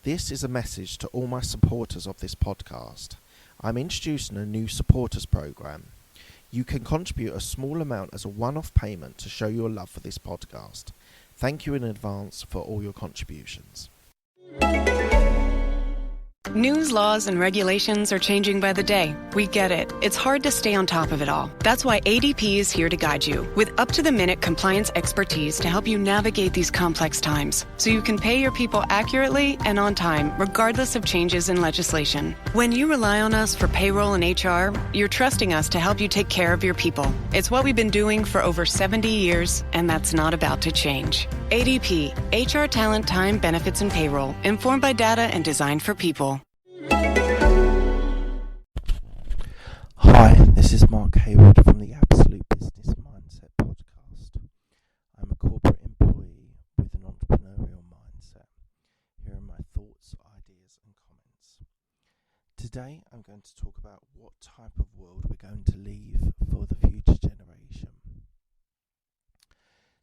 This is a message to all my supporters of this podcast. I'm introducing a new supporters program. You can contribute a small amount as a one-off payment to show your love for this podcast. Thank you in advance for all your contributions. News, laws, and regulations are changing by the day. We get it. It's hard to stay on top of it all. That's why ADP is here to guide you with up-to-the-minute compliance expertise to help you navigate these complex times so you can pay your people accurately and on time, regardless of changes in legislation. When you rely on us for payroll and HR, you're trusting us to help you take care of your people. It's what we've been doing for over 70 years, and that's not about to change. ADP, HR talent, time, benefits, and payroll, informed by data and designed for people. Hi, this is Mark Hayward from the Absolute Business Mindset podcast. I'm a corporate employee with an entrepreneurial mindset. Here are my thoughts, ideas and comments. Today I'm going to talk about what type of world we're going to leave for the future generation.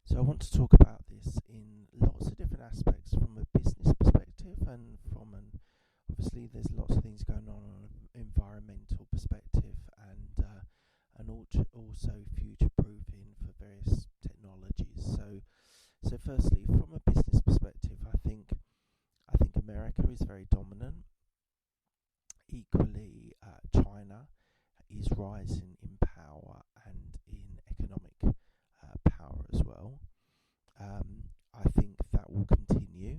So I want to talk about this in lots of different aspects, from a business perspective and from obviously there's lots of things going on an environmental perspective and also future proofing for various technologies. So firstly, from a business perspective, I think America is very dominant. Equally, China is rising in power and in economic power as well. I think that will continue.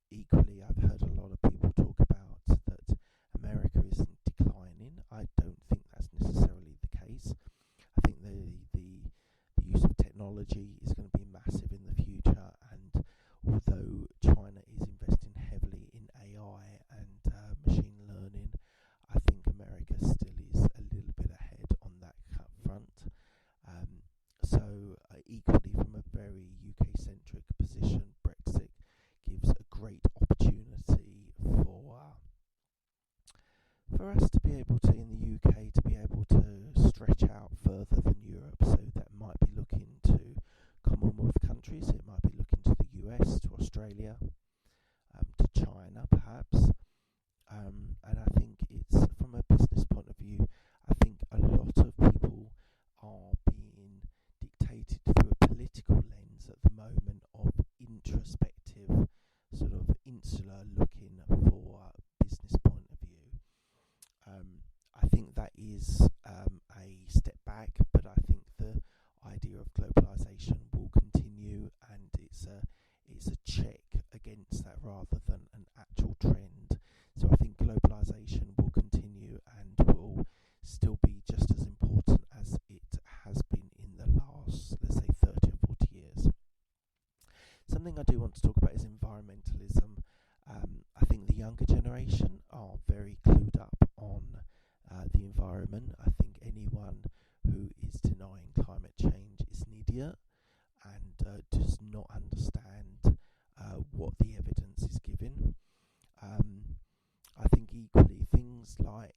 Equally, I've heard a lot of people talk about that America isn't declining. I don't think that's necessarily the case. I think the use of technology is going to be massive in the future, and although China is investing heavily in AI and machine learning, I think America still is a little bit ahead on that front. Equally, from a very UK-centric position, Brexit gives a great opportunity for us to be able to, in the UK, to be able to stretch out further than Europe. So that might be looking to Commonwealth countries, it might be looking to the US, to Australia, to China perhaps. And I think it's, from a business point of view, I think a lot of people are being dictated through a political lens at the moment of introspective, sort of insular looking for a business point of view. I think that is a step back, but I think the idea of globalization will continue, and it's a check against that rather than an actual trend. So I think globalization will continue and will still be just as important as it has been in the last, let's say, 30 or 40 years. Something I do want to talk about is environmentalism. I think the younger generation are very clued up on the environment. I think anyone who is denying climate change is an idiot and does not understand what the evidence is giving. I think equally things like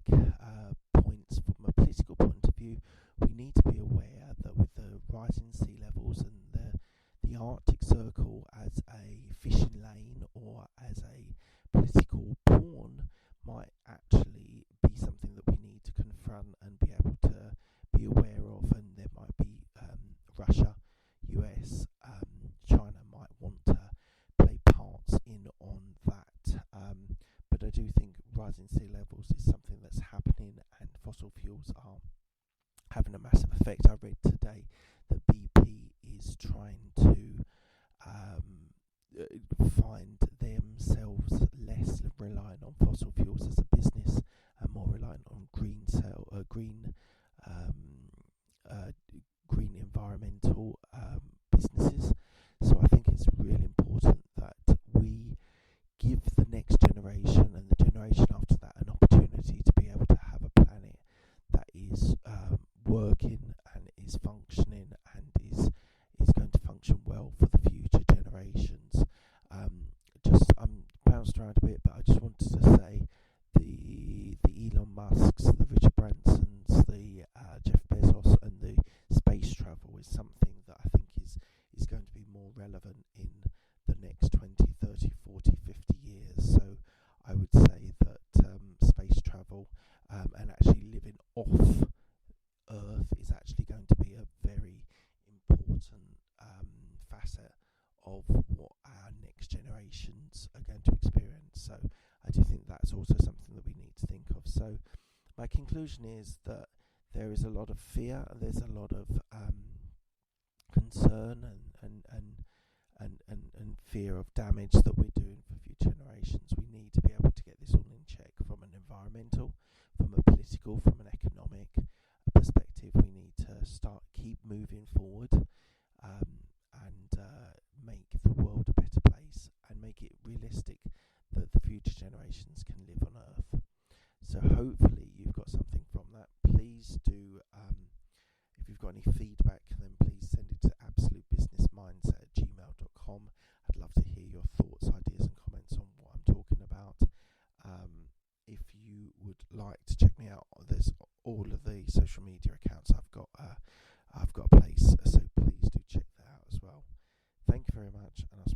points from a political point of view, we need to be aware that with the rising sea levels and the Arctic Circle as a fishing lane or as a political pawn might actually be something that we need to confront and be able to be aware of, and there might be Russia, US, China might want to play parts in on that, but I do think rising sea levels is something that's happening, and fossil fuels are having a massive effect. I read today that BP is trying to find themselves less reliant on fossil fuels as a business and more reliant on green environmental businesses. So I think it's really important that we give the next generation and the generation after that an opportunity to be able to have a planet that is working and is functioning and is going to function well for the future generations. I'm bounced around a bit, but I just wanted to say the Elon Musks, the Richard Bransons, the Jeff Bezos, and the space travel is something that I think is going to be more relevant in the next 20, 30, 40, 50 years. my conclusion is that there is a lot of fear, and there's a lot of concern and fear of damage that we're doing for future generations. We need to be able to get this all in check from an environmental, from a political, from an economic perspective. We need to keep moving forward, and make the world a better place, and make it realistic that the future generations can live on Earth. So hopefully you've got something from that. Please do, if you've got any feedback, then please send it to absolutebusinessmindset@gmail.com. I'd love to hear your thoughts, ideas and comments on what I'm talking about. If you would like to check me out, there's all of the social media accounts I've got a place, so please do check that out as well. Thank you very much, and I'll